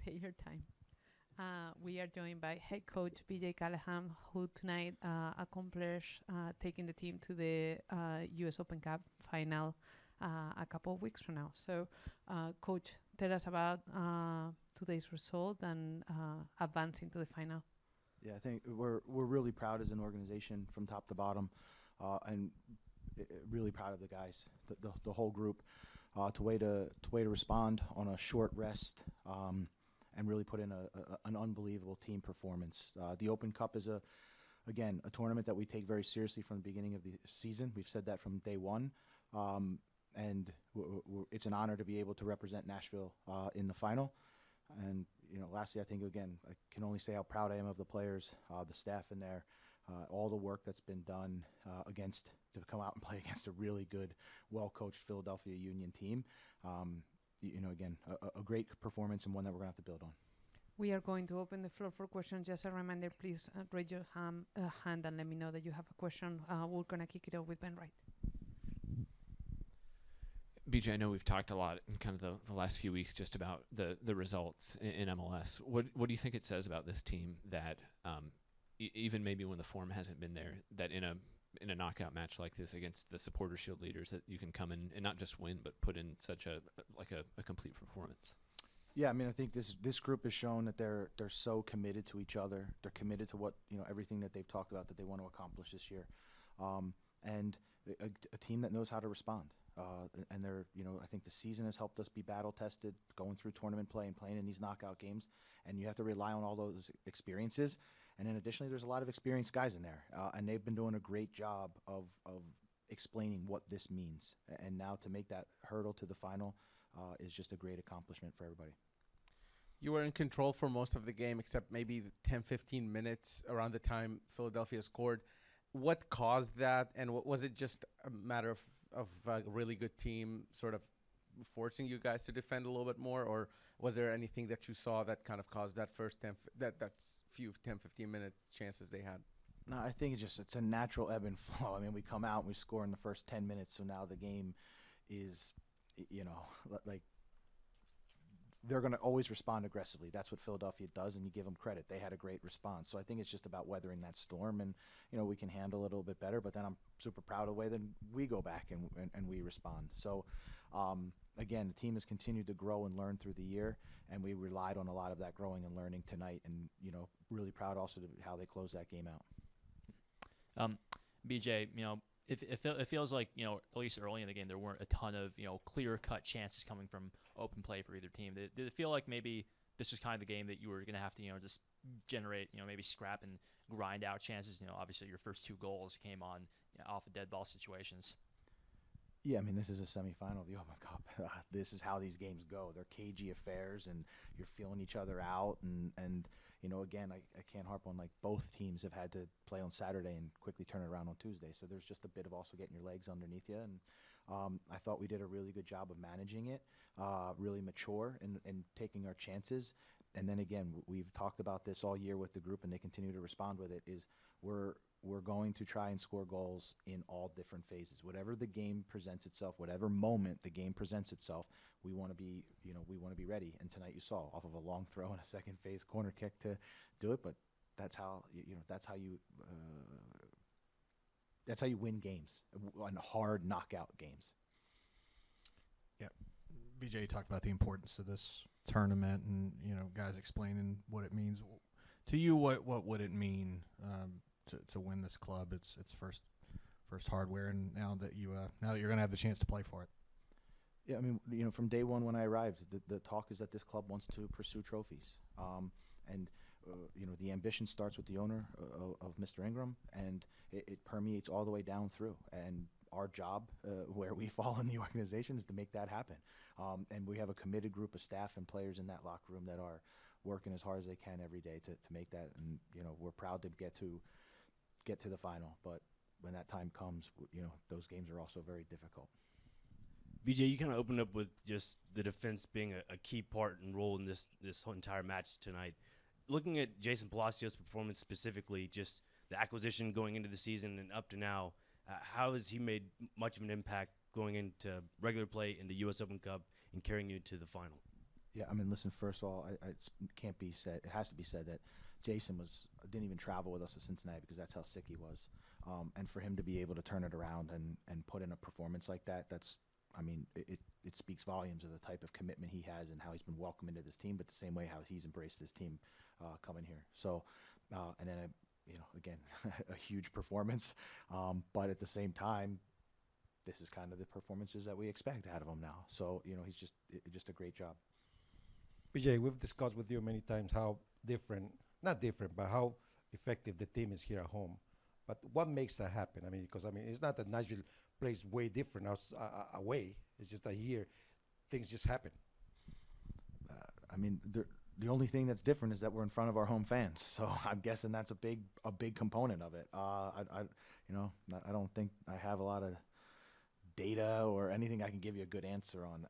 Take your time. We are joined by head coach BJ Callaghan, who tonight accomplished taking the team to the US Open Cup final a couple of weeks from now. So, coach, tell us about today's result and advancing to the final. Yeah, I think we're really proud as an organization from top to bottom, and really proud of the guys, the whole group, to way to respond on a short rest, and really put in an unbelievable team performance. The Open Cup is again a tournament that we take very seriously from the beginning of the season. We've said that from day one, and it's an honor to be able to represent Nashville in the final. And lastly, I think again, I can only say how proud I am of the players, the staff in there, all the work that's been done to come out and play against a really good, well-coached Philadelphia Union team. Again, a great performance and one that we're going to have to build on. We are going to open the floor for questions. Just a reminder, please raise your hand and let me know that you have a question. We're going to kick it off with Ben Wright. BJ, I know we've talked a lot in kind of the last few weeks just about the results in MLS. What do you think it says about this team that even maybe when the form hasn't been there, that in a knockout match like this against the Supporter Shield leaders, that you can come in and not just win, but put in such a complete performance? Yeah, I mean, I think this group has shown that they're so committed to each other. They're committed to what everything that they've talked about that they want to accomplish this year, and a team that knows how to respond. And they're, I think the season has helped us be battle tested, going through tournament play and playing in these knockout games. And you have to rely on all those experiences. And then additionally, there's a lot of experienced guys in there, and they've been doing a great job of explaining what this means. And now to make that hurdle to the final is just a great accomplishment for everybody. You were in control for most of the game, except maybe 10, 15 minutes around the time Philadelphia scored. What caused that, and was it just a matter of a really good team sort of forcing you guys to defend a little bit more, or was there anything that you saw that kind of caused that first 10, few 10, 15 minute chances they had? No, I think it's a natural ebb and flow. I mean, we come out and we score in the first 10 minutes, so now the game is, like, they're going to always respond aggressively. That's what Philadelphia does, and you give them credit. They had a great response. So I think it's just about weathering that storm, and we can handle it a little bit better. But then I'm super proud of the way that we go back and we respond. So again, the team has continued to grow and learn through the year, and we relied on a lot of that growing and learning tonight. And really proud also to how they closed that game out. BJ, it feels like, at least early in the game, there weren't a ton of, clear-cut chances coming from open play for either team. Did it feel like maybe this is kind of the game that you were going to have to, just generate, maybe scrap and grind out chances? Obviously your first 2 goals came on off of dead ball situations. Yeah, I mean, this is a semifinal of the Open Cup. This is how these games go. They're cagey affairs, and you're feeling each other out. And again, I can't harp on, like, both teams have had to play on Saturday and quickly turn it around on Tuesday. So there's just a bit of also getting your legs underneath you. And I thought we did a really good job of managing it, really mature and taking our chances. And then again, we've talked about this all year with the group, and they continue to respond with it, is we're going to try and score goals in all different phases. Whatever the game presents itself, whatever moment the game presents itself, we want to be ready. And tonight you saw off of a long throw and a second phase corner kick to do it. But that's how you win games, on hard knockout games. Yeah, BJ talked about the importance of this tournament, and guys explaining what it means to you. What would it mean to win this club? It's first hardware, and now that you're going to have the chance to play for it. Yeah, I mean, from day one when I arrived, the talk is that this club wants to pursue trophies, and the ambition starts with the owner of Mr. Ingram, and it permeates all the way down through. And our job, where we fall in the organization, is to make that happen. And we have a committed group of staff and players in that locker room that are working as hard as they can every day to make that. And we're proud to get to the final, but when that time comes, those games are also very difficult. BJ, you kind of opened up with just the defense being a key part and role in this whole entire match tonight. Looking at Jason Palacios' performance specifically, just the acquisition going into the season and up to now, how has he made much of an impact going into regular play in the U.S. Open Cup and carrying you to the final? Yeah, I mean, listen. First of all, can't be said. It has to be said that Jason didn't even travel with us to Cincinnati because that's how sick he was. And for him to be able to turn it around and put in a performance like that, I mean, it speaks volumes of the type of commitment he has and how he's been welcomed into this team, but the same way how he's embraced this team coming here. So, and then again, a huge performance, but at the same time, this is kind of the performances that we expect out of him now. So, he's just a great job. PJ, we've discussed with you many times how not different, but how effective the team is here at home. But what makes that happen? I mean, because it's not that Nashville plays way different away. It's just that here, things just happen. I mean, the only thing that's different is that we're in front of our home fans. So I'm guessing that's a big component of it. I don't think I have a lot of data or anything I can give you a good answer on.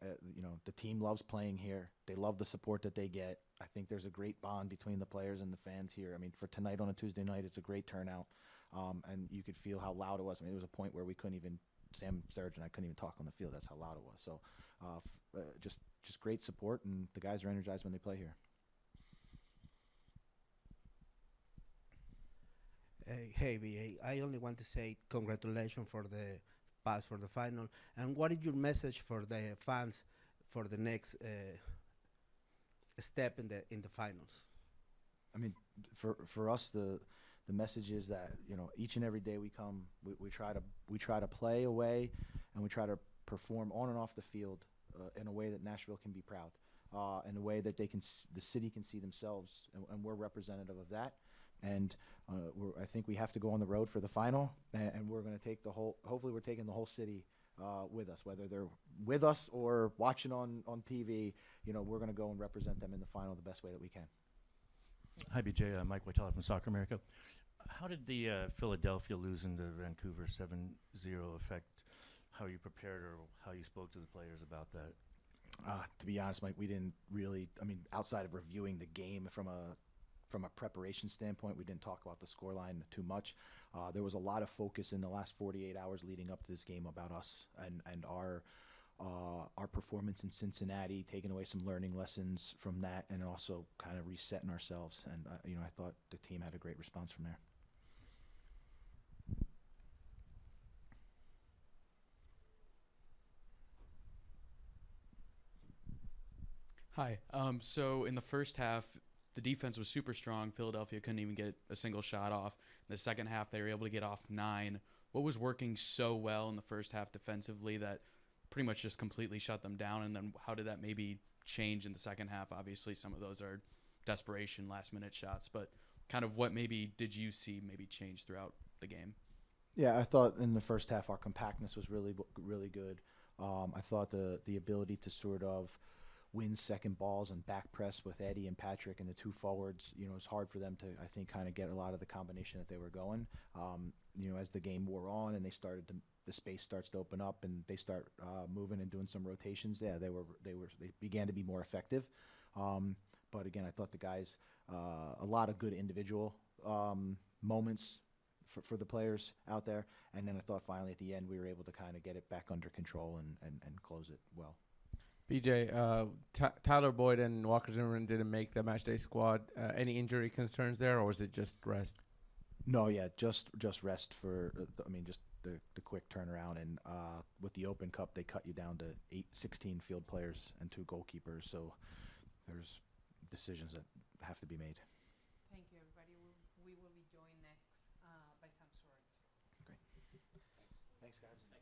The team loves playing here. They love the support that they get. I think there's a great bond between the players and the fans here. I mean, for tonight on a Tuesday night, it's a great turnout. And you could feel how loud it was. I mean, there was a point where Sam Sturridge and I couldn't even talk on the field. That's how loud it was. So just great support, and the guys are energized when they play here. Hey, BA, I only want to say congratulations for the pass for the final. And what is your message for the fans for the next step in the finals? I mean, for us, the message is that each and every day we come, we try to play away, and we try to perform on and off the field in a way that Nashville can be proud, in a way that the city can see themselves, and we're representative of that. And I think we have to go on the road for the final, and we're going to take hopefully we're taking the whole city with us, whether they're with us or watching on TV. We're going to go and represent them in the final the best way that we can. Hi, BJ. Mike Whitella from Soccer America. How did the Philadelphia losing to Vancouver 7-0 affect how you prepared or how you spoke to the players about that? To be honest, Mike, we didn't really. I mean, outside of reviewing the game from a preparation standpoint, we didn't talk about the scoreline too much. There was a lot of focus in the last 48 hours leading up to this game about us and our performance in Cincinnati, taking away some learning lessons from that, and also kind of resetting ourselves. And I thought the team had a great response from there. Hi. So in the first half, the defense was super strong. Philadelphia couldn't even get a single shot off. In the second half, they were able to get off 9. What was working so well in the first half defensively that pretty much just completely shut them down? And then how did that maybe change in the second half? Obviously, some of those are desperation, last-minute shots. But kind of what maybe did you see maybe change throughout the game? Yeah, I thought in the first half our compactness was really good. I thought the ability to sort of win second balls and back press with Eddie and Patrick and the two forwards, it's hard for them to, I think, kind of get a lot of the combination that they were going. As the game wore on and the space starts to open up and they start moving and doing some rotations, they began to be more effective. But again, I thought the guys, a lot of good individual moments for the players out there. And then I thought finally at the end we were able to kind of get it back under control and close it well. BJ, Tyler Boyd and Walker Zimmerman didn't make the matchday squad. Any injury concerns there, or was it just rest? No, yeah, just rest for. Just the quick turnaround, and with the Open Cup, they cut you down to 16 field players and 2 goalkeepers. So there's decisions that have to be made. Thank you, everybody. We will be joined next by Sam Swords. Great. Thanks, guys.